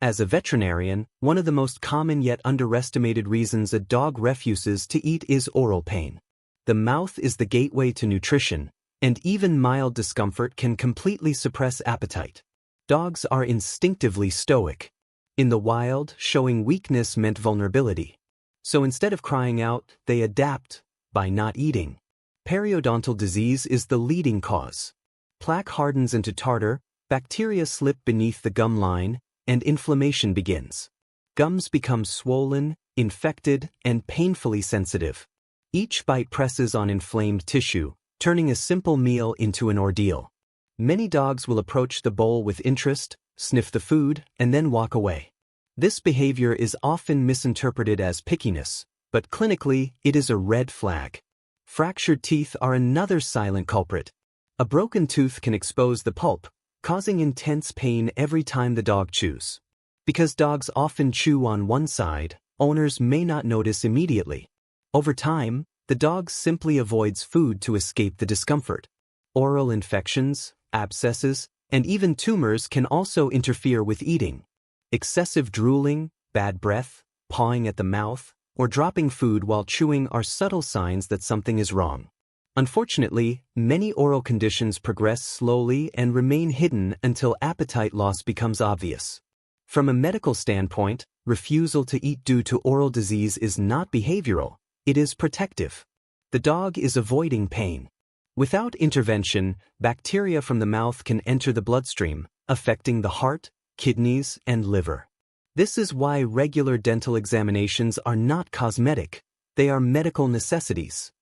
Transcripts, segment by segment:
As a veterinarian, one of the most common yet underestimated reasons a dog refuses to eat is oral pain. The mouth is the gateway to nutrition, and even mild discomfort can completely suppress appetite. Dogs are instinctively stoic. In the wild, showing weakness meant vulnerability. So instead of crying out, they adapt by not eating. Periodontal disease is the leading cause. Plaque hardens into tartar, bacteria slip beneath the gum line, and inflammation begins. Gums become swollen, infected, and painfully sensitive. Each bite presses on inflamed tissue, turning a simple meal into an ordeal. Many dogs will approach the bowl with interest, sniff the food, and then walk away. This behavior is often misinterpreted as pickiness, but clinically, it is a red flag. Fractured teeth are another silent culprit. A broken tooth can expose the pulp, causing intense pain every time the dog chews. Because dogs often chew on one side, owners may not notice immediately. Over time, the dog simply avoids food to escape the discomfort. Oral infections, abscesses, and even tumors can also interfere with eating. Excessive drooling, bad breath, pawing at the mouth, or dropping food while chewing are subtle signs that something is wrong. Unfortunately, many oral conditions progress slowly and remain hidden until appetite loss becomes obvious. From a medical standpoint, refusal to eat due to oral disease is not behavioral, it is protective. The dog is avoiding pain. Without intervention, bacteria from the mouth can enter the bloodstream, affecting the heart, kidneys, and liver. This is why regular dental examinations are not cosmetic, they are medical necessities.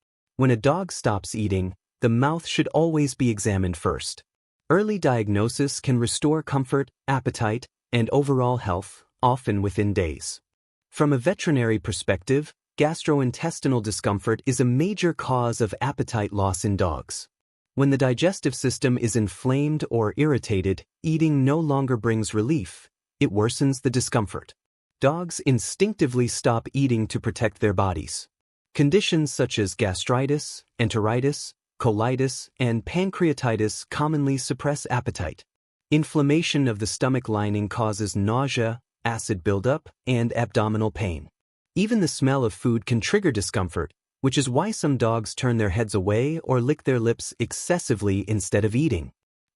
When a dog stops eating, the mouth should always be examined first. Early diagnosis can restore comfort, appetite, and overall health, often within days. From a veterinary perspective, gastrointestinal discomfort is a major cause of appetite loss in dogs. When the digestive system is inflamed or irritated, eating no longer brings relief, it worsens the discomfort. Dogs instinctively stop eating to protect their bodies. Conditions such as gastritis, enteritis, colitis, and pancreatitis commonly suppress appetite. Inflammation of the stomach lining causes nausea, acid buildup, and abdominal pain. Even the smell of food can trigger discomfort, which is why some dogs turn their heads away or lick their lips excessively instead of eating.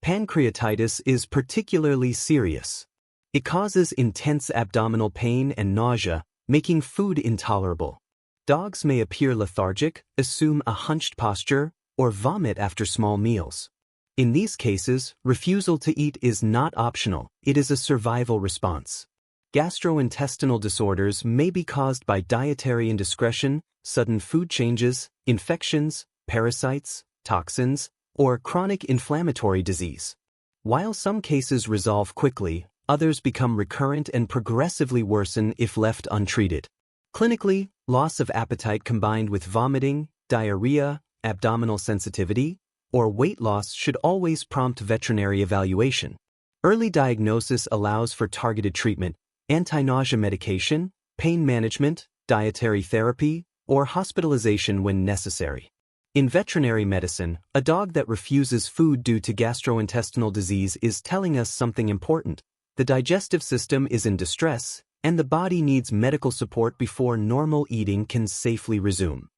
Pancreatitis is particularly serious. It causes intense abdominal pain and nausea, making food intolerable. Dogs may appear lethargic, assume a hunched posture, or vomit after small meals. In these cases, refusal to eat is not optional, it is a survival response. Gastrointestinal disorders may be caused by dietary indiscretion, sudden food changes, infections, parasites, toxins, or chronic inflammatory disease. While some cases resolve quickly, others become recurrent and progressively worsen if left untreated. Clinically, loss of appetite combined with vomiting, diarrhea, abdominal sensitivity, or weight loss should always prompt veterinary evaluation. Early diagnosis allows for targeted treatment, anti-nausea medication, pain management, dietary therapy, or hospitalization when necessary. In veterinary medicine, a dog that refuses food due to gastrointestinal disease is telling us something important. The digestive system is in distress, and the body needs medical support before normal eating can safely resume.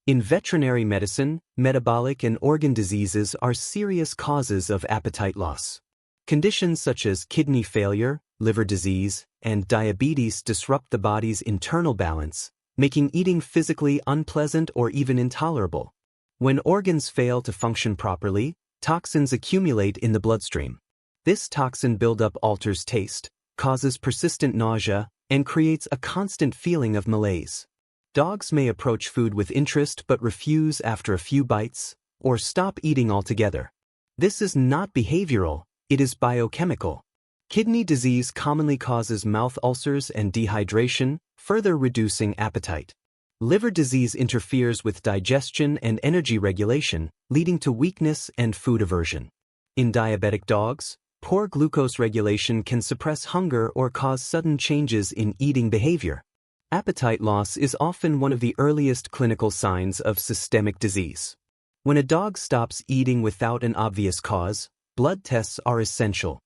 In veterinary medicine, metabolic and organ diseases are serious causes of appetite loss. Conditions such as kidney failure, liver disease, and diabetes disrupt the body's internal balance, making eating physically unpleasant or even intolerable. When organs fail to function properly, toxins accumulate in the bloodstream. This toxin buildup alters taste, causes persistent nausea, and creates a constant feeling of malaise. Dogs may approach food with interest but refuse after a few bites, or stop eating altogether. This is not behavioral, it is biochemical. Kidney disease commonly causes mouth ulcers and dehydration, further reducing appetite. Liver disease interferes with digestion and energy regulation, leading to weakness and food aversion. In diabetic dogs, poor glucose regulation can suppress hunger or cause sudden changes in eating behavior. Appetite loss is often one of the earliest clinical signs of systemic disease. When a dog stops eating without an obvious cause, blood tests are essential.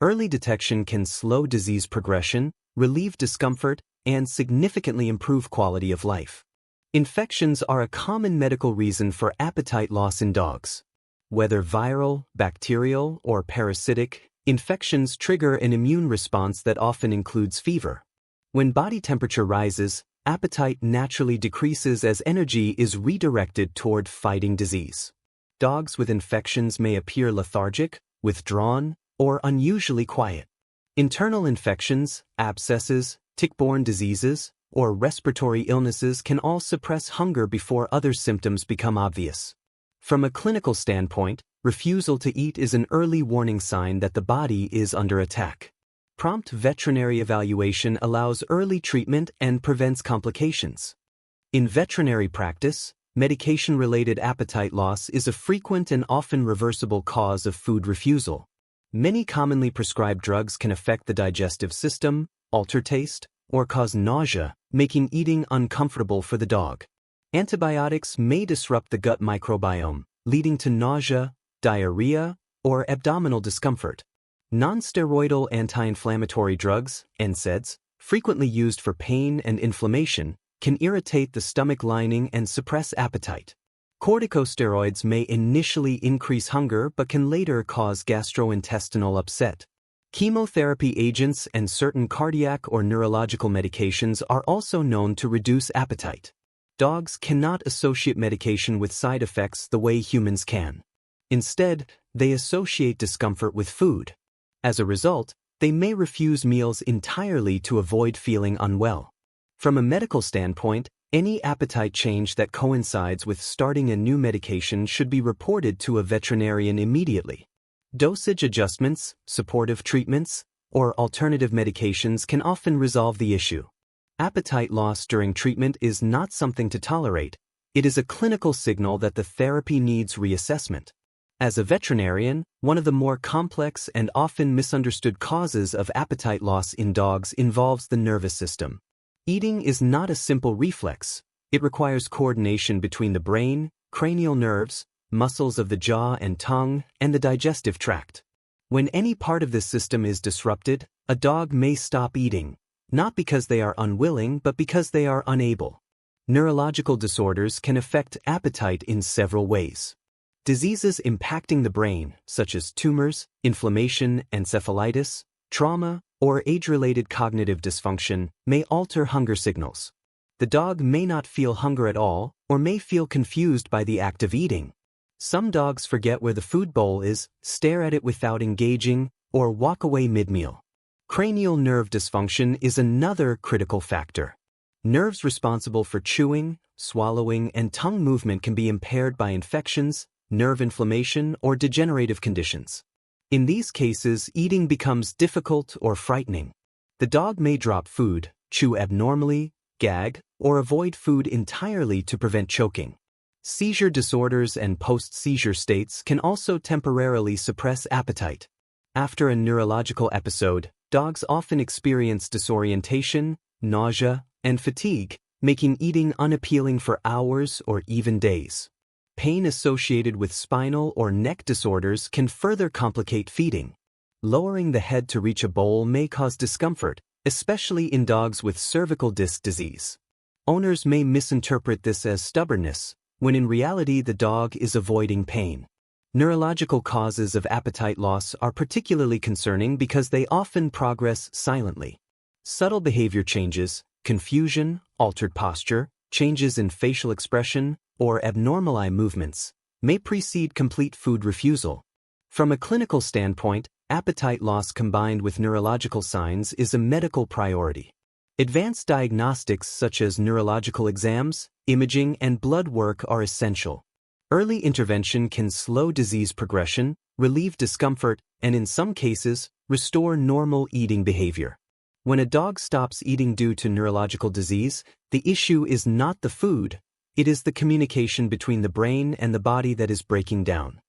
Early detection can slow disease progression, relieve discomfort, and significantly improve quality of life. Infections are a common medical reason for appetite loss in dogs. Whether viral, bacterial, or parasitic, infections trigger an immune response that often includes fever. When body temperature rises, appetite naturally decreases as energy is redirected toward fighting disease. Dogs with infections may appear lethargic, withdrawn, or unusually quiet. Internal infections, abscesses, tick-borne diseases, or respiratory illnesses can all suppress hunger before other symptoms become obvious. From a clinical standpoint, refusal to eat is an early warning sign that the body is under attack. Prompt veterinary evaluation allows early treatment and prevents complications. In veterinary practice, medication-related appetite loss is a frequent and often reversible cause of food refusal. Many commonly prescribed drugs can affect the digestive system, alter taste, or cause nausea, making eating uncomfortable for the dog. Antibiotics may disrupt the gut microbiome, leading to nausea, diarrhea, or abdominal discomfort. Non-steroidal anti-inflammatory drugs, NSAIDs, frequently used for pain and inflammation, can irritate the stomach lining and suppress appetite. Corticosteroids may initially increase hunger but can later cause gastrointestinal upset. Chemotherapy agents and certain cardiac or neurological medications are also known to reduce appetite. Dogs cannot associate medication with side effects the way humans can. Instead, they associate discomfort with food. As a result, they may refuse meals entirely to avoid feeling unwell. From a medical standpoint, any appetite change that coincides with starting a new medication should be reported to a veterinarian immediately. Dosage adjustments, supportive treatments, or alternative medications can often resolve the issue. Appetite loss during treatment is not something to tolerate. It is a clinical signal that the therapy needs reassessment. As a veterinarian, one of the more complex and often misunderstood causes of appetite loss in dogs involves the nervous system. Eating is not a simple reflex. It requires coordination between the brain, cranial nerves, muscles of the jaw and tongue, and the digestive tract. When any part of this system is disrupted, a dog may stop eating, not because they are unwilling but because they are unable. Neurological disorders can affect appetite in several ways. Diseases impacting the brain, such as tumors, inflammation, encephalitis, trauma, or age-related cognitive dysfunction, may alter hunger signals. The dog may not feel hunger at all, or may feel confused by the act of eating. Some dogs forget where the food bowl is, stare at it without engaging, or walk away mid-meal. Cranial nerve dysfunction is another critical factor. Nerves responsible for chewing, swallowing, and tongue movement can be impaired by infections, nerve inflammation, or degenerative conditions. In these cases, eating becomes difficult or frightening. The dog may drop food, chew abnormally, gag, or avoid food entirely to prevent choking. Seizure disorders and post-seizure states can also temporarily suppress appetite. After a neurological episode, dogs often experience disorientation, nausea, and fatigue, making eating unappealing for hours or even days. Pain associated with spinal or neck disorders can further complicate feeding. Lowering the head to reach a bowl may cause discomfort, especially in dogs with cervical disc disease. Owners may misinterpret this as stubbornness, when in reality the dog is avoiding pain. Neurological causes of appetite loss are particularly concerning because they often progress silently. Subtle behavior changes, confusion, altered posture, changes in facial expression, or abnormal eye movements may precede complete food refusal. From a clinical standpoint, appetite loss combined with neurological signs is a medical priority. Advanced diagnostics such as neurological exams, imaging, and blood work are essential. Early intervention can slow disease progression, relieve discomfort, and in some cases, restore normal eating behavior. When a dog stops eating due to neurological disease, the issue is not the food, it is the communication between the brain and the body that is breaking down.